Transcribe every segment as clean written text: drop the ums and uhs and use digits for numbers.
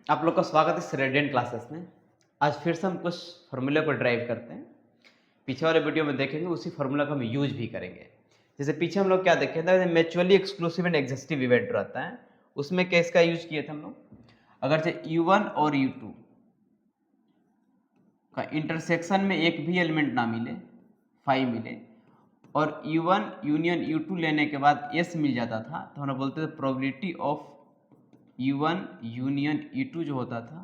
आप लोग का स्वागत है इस रेडियंट क्लासेस में। आज फिर से हम कुछ फार्मूले को ड्राइव करते हैं। पीछे वाले वीडियो में देखेंगे, उसी फार्मूला को हम यूज भी करेंगे। जैसे पीछे हम लोग क्या देखे थे, म्यूचुअली एक्सक्लूसिव एंड एग्जिस्टिव इवेंट रहता है, उसमें केस का यूज किए थे हम लोग। अगर से U1 और U2 का इंटरसेक्शन में एक भी एलिमेंट ना मिले, फाई मिले, और U1 यूनियन U2 लेने के बाद S मिल जाता था, तो हम बोलते थे probability of U1 union E2 जो होता था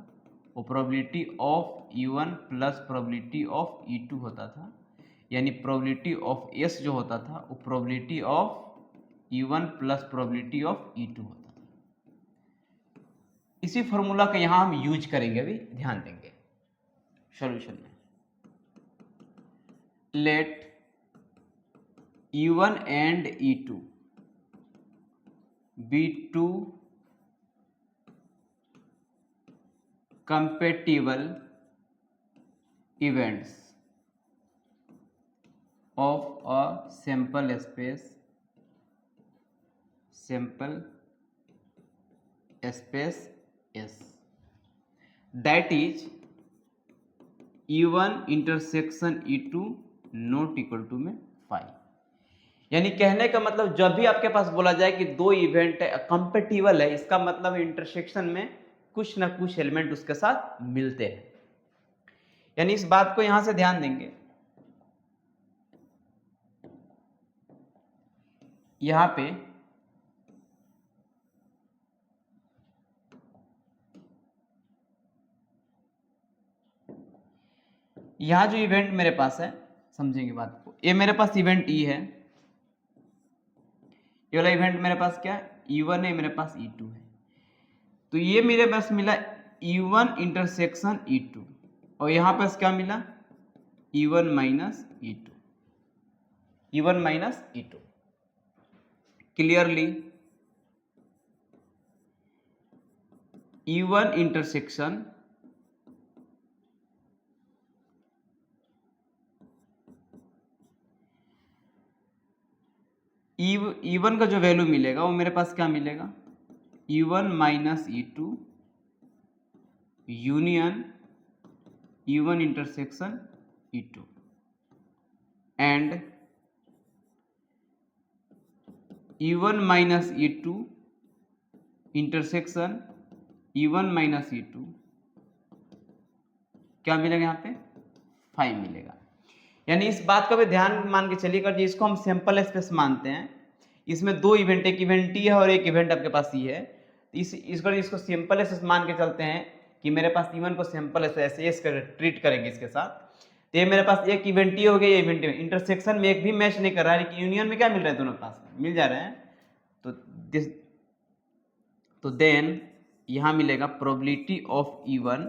वो probability of U1 plus probability of E2 होता था, यानी प्रोबेबिलिटी ऑफ S जो होता था वो probability of U1 plus probability of E2 होता था। इसी फॉर्मूला का यहाँ हम यूज करेंगे, अभी ध्यान देंगे सॉल्यूशन में। Let U1 and E2 be two compatible events of a sample space S, that is E1 intersection E2 not equal to में फाई। यानी कहने का मतलब जब भी आपके पास बोला जाए कि दो इवेंट कंपेटिबल है, इसका मतलब इंटरसेक्शन में कुछ ना कुछ एलिमेंट उसके साथ मिलते हैं। यानी इस बात को यहां से ध्यान देंगे, यहां पे यहां जो इवेंट मेरे पास है, समझेंगे बात को। ये मेरे पास इवेंट E है, ये वाला इवेंट मेरे पास क्या है, E1 है, मेरे पास E2 है। तो ये मेरे पास मिला E1 इंटरसेक्शन E2, और यहां पास क्या मिला, E1 minus E2, E1 minus E2। Clearly E1 intersection E1 का जो वैल्यू मिलेगा वो मेरे पास क्या मिलेगा, E1 minus E2 union E1 intersection E2 and E1 minus E2 intersection E1 minus E2 क्या मिलेगा, यहाँ पे 5 मिलेगा। यानी इस बात का भी ध्यान मान के चलिएगा, जिसको हम सैंपल स्पेस मानते हैं, इसमें दो इवेंट, एक इवेंट T है और एक इवेंट आपके पास E है। इसको सैंपल स्पेस मान के चलते हैं कि मेरे पास E1 को सैंपल स्पेस ट्रीट करेंगे इसके साथ। तो ये मेरे पास एक इवेंट T हो गया, ये इवेंट इंटरसेक्शन में एक भी मैच नहीं कर रहा है, लेकिन यूनियन में क्या मिल रहा है, दोनों पास मिल जा रहे हैं। तो देन यहां मिलेगा प्रोबेबिलिटी ऑफ E1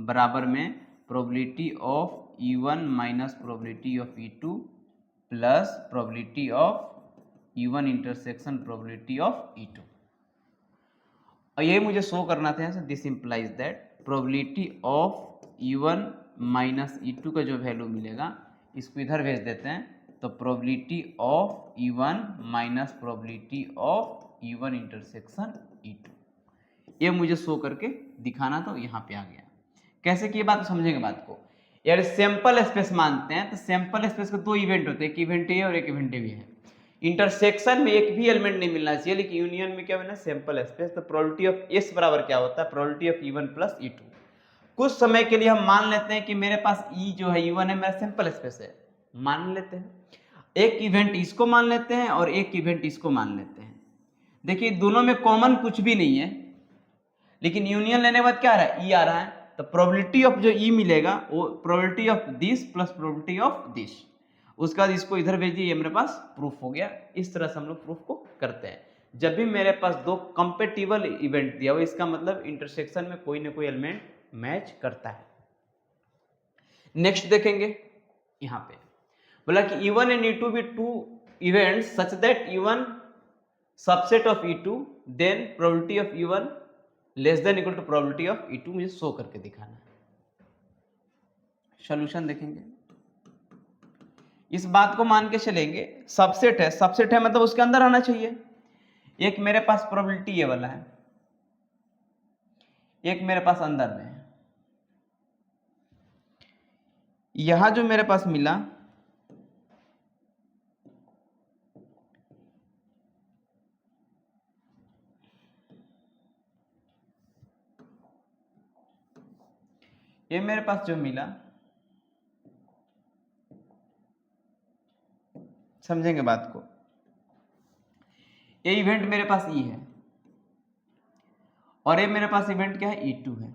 बराबर में probability of E1 minus probability of E2 plus probability of E1 intersection probability of E2। और ये मुझे शो करना था, this implies that probability of E1 minus E2 का जो वैल्यू मिलेगा, इसको इधर भेज देते हैं, तो probability of E1 minus probability of E1 intersection E2, ये मुझे शो करके दिखाना, तो यहाँ पे आ गया। कैसे की बात समझेंगे बात को। यार सैंपल स्पेस मानते हैं, तो सैंपल स्पेस के दो इवेंट होते हैं, एक इवेंट ए और एक इवेंट बी है। इंटरसेक्शन में एक भी एलिमेंट नहीं मिलना चाहिए, लेकिन यूनियन में क्या मिलना, सैंपल स्पेस। तो प्रोबेबिलिटी ऑफ एस बराबर क्या होता है, probability of E1 plus E2। कुछ समय के लिए हम मान लेते हैं कि मेरे पास E जो है E1 है, मेरा सैंपल स्पेस है, मान लेते हैं। एक इवेंट इसको मान लेते हैं और एक इवेंट इसको मान लेते हैं। देखिए दोनों में कॉमन कुछ भी नहीं है, लेकिन यूनियन लेने के बाद क्या आ रहा है, E आ रहा है। तो प्रोबेबिलिटी ऑफ जो E मिलेगा वो probability of this plus probability of this. उसके बाद इसको इधर भेज दिए, ये मेरे पास प्रूफ हो गया। इस तरह से हम लोग प्रूफ को करते हैं। जब भी मेरे पास दो कंपेटिबल इवेंट दिया हो, इसका मतलब इंटरसेक्शन में कोई ना कोई एलिमेंट मैच करता है। नेक्स्ट देखेंगे, यहां पे बोला कि E1 एंड E2 भी two events such that E1 subset of E2, then probability of E1 less than equal to probability of E2 मुझे शो करके दिखाना है। सॉल्यूशन देखेंगे, इस बात को मान के चलेंगे सबसेट है, सबसेट है मतलब उसके अंदर आना चाहिए। एक मेरे पास प्रोबेबिलिटी ये वाला है, एक मेरे पास अंदर में है। यहां जो मेरे पास मिला ये मेरे पास जो मिला, समझेंगे बात को, ये इवेंट मेरे पास ई है और ये मेरे पास इवेंट क्या है, E2 है।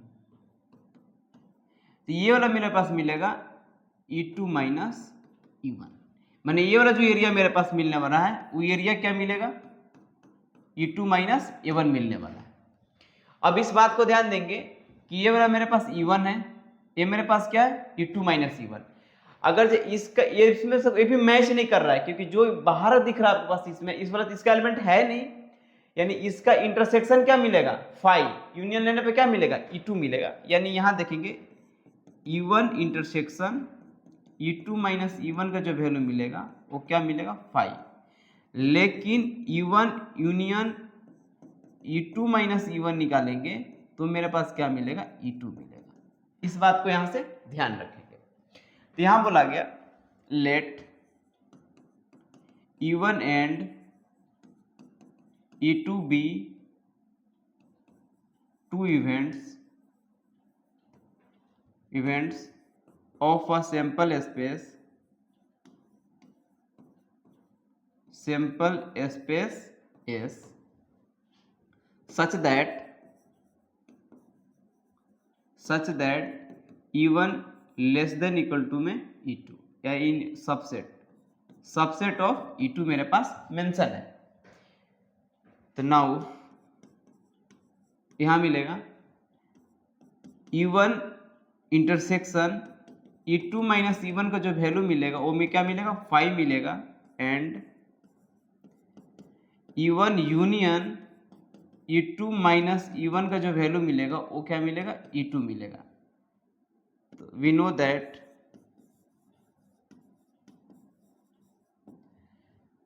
तो ये वाला मेरे पास मिलेगा E2 माइनस E1, माने ये वाला जो एरिया मेरे पास मिलने वाला है वो एरिया क्या मिलेगा, E2 माइनस A1 मिलने वाला है। अब इस बात को ध्यान देंगे कि ये वाला मेरे पास E1 है, ये मेरे पास क्या है, E2 माइनस E1। अगर जो इसका ये इसमें सब ये भी मैच नहीं कर रहा है, क्योंकि जो बाहर दिख रहा है आपके पास इसमें, इस वाला इसका एलिमेंट है नहीं, यानी इसका इंटरसेक्शन क्या मिलेगा, 5, यूनियन लेने पे क्या मिलेगा, E2 मिलेगा। यानी यहां देखेंगे E1 intersection E2 minus E1 का जो वैल्यू मिलेगा वो क्या मिलेगा, 5। लेकिन E1 union E2 minus E1 निकालेंगे तो मेरे पास क्या मिलेगा, E2 मिलेगा। इस बात को यहां से ध्यान रखेंगे। तो यहां बोला गया let E1 and E2 be two events of a sample space S such that E1 less than equal to में E2, या इन सबसेट ऑफ E2 मेरे पास मेंशन है। तो नाउ यहां मिलेगा E1 intersection E2 minus E1 का जो वैल्यू मिलेगा वो में क्या मिलेगा, 5 मिलेगा, and E1 union E2 minus E1 का जो वैल्यू मिलेगा वो क्या मिलेगा, E2 मिलेगा। तो वी नो दैट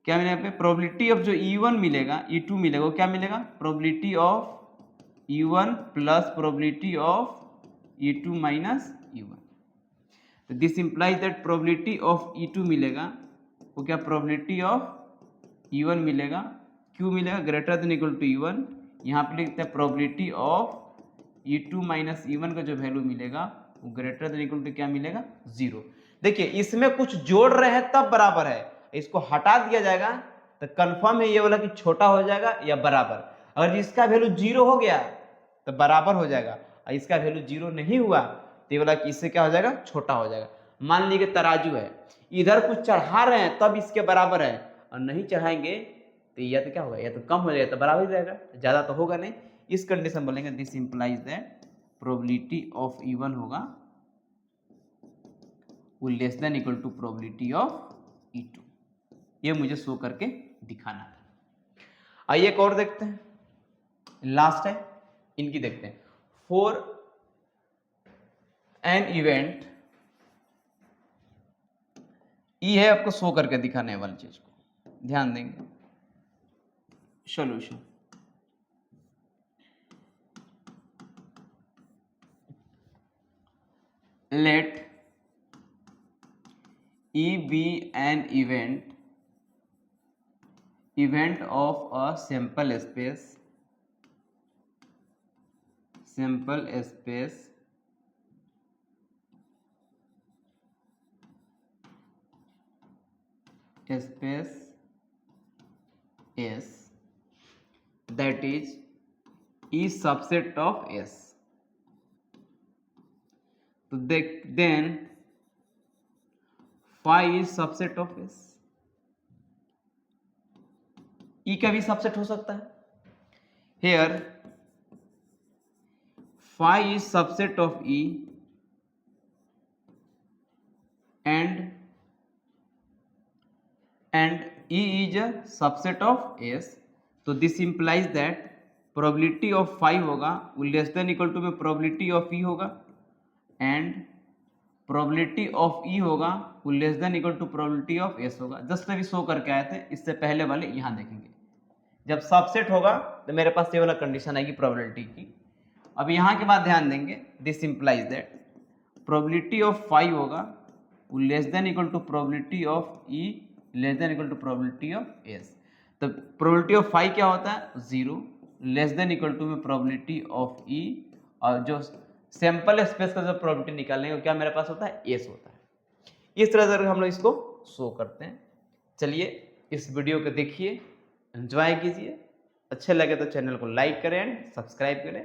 क्या मिलेगा पे, प्रोबेबिलिटी ऑफ जो E1 मिलेगा E2 मिलेगा वो क्या मिलेगा, probability of E1 plus probability of E2 minus E1। तो this implies that probability of E2 मिलेगा वो क्या, प्रोबेबिलिटी ऑफ E1 मिलेगा, क्यों मिलेगा, greater than equal to E1। यहाँ पे लिखते हैं probability of E2 minus E1 का जो वैल्यू मिलेगा वो ग्रेटर देन इक्वल टू क्या मिलेगा, 0। देखिए इसमें कुछ जोड़ रहे हैं तब बराबर है, इसको हटा दिया जाएगा तो कंफर्म है ये वाला कि छोटा हो जाएगा या बराबर। अगर इसका वैल्यू 0 हो गया तो बराबर हो जाएगा, और इसका वैल्यू 0 नहीं हुआ तो ये वाला इससे क्या हो जाएगा, छोटा हो जाएगा। मान लीजिए तराजू है, इधर कुछ चढ़ा रहे हैं तब इसके बराबर है, और नहीं चढ़ाएंगे तो या तो क्या होगा, या तो कम हो जाएगा तो बराबर ही रहेगा, ज्यादा तो होगा नहीं। इस कंडीशन बोलेंगे this implies that probability of E1 होगा वो less than equal to probability of E2। ये मुझे शो करके दिखाना था। आइए एक और देखते हैं, लास्ट है इनकी देखते हैं। फॉर एन इवेंट, ई है आपको शो करके दिखाने वाली चीज को, ध्यान देंगे। Solution, let E be an event of a sample space S that is E subset of S। तो then phi is subset of S। E का भी सबसेट हो सकता है, here phi is subset of E and E is a subset of S। तो this implies that probability of phi होगा वो less than equal to में probability of E होगा, एंड प्रोबेबिलिटी ऑफ E होगा वो less than equal to probability of S होगा। Just अभी show करके आए थे, इससे पहले वाले यहाँ देखेंगे। जब सबसेट होगा तो मेरे पास ये वाला कंडीशन आएगी प्रोबेबिलिटी की, अब यहाँ के बाद ध्यान देंगे, this implies that probability of phi होगा less than equal to probability of E less than equal to probability of S. तो प्रोबेबिलिटी ऑफ फाई क्या होता है? 0 लेस देन इक्वल टू में प्रोबेबिलिटी ऑफ ई, और जो सैंपल स्पेस का जो प्रोबेबिलिटी निकालने का क्या मेरे पास होता है? एस होता है। इस तरह से हम लोग इसको शो करते हैं। चलिए इस वीडियो को देखिए, एंजॉय कीजिए, अच्छे लगे तो चैनल को लाइक करें एंड सब्सक्राइब करें।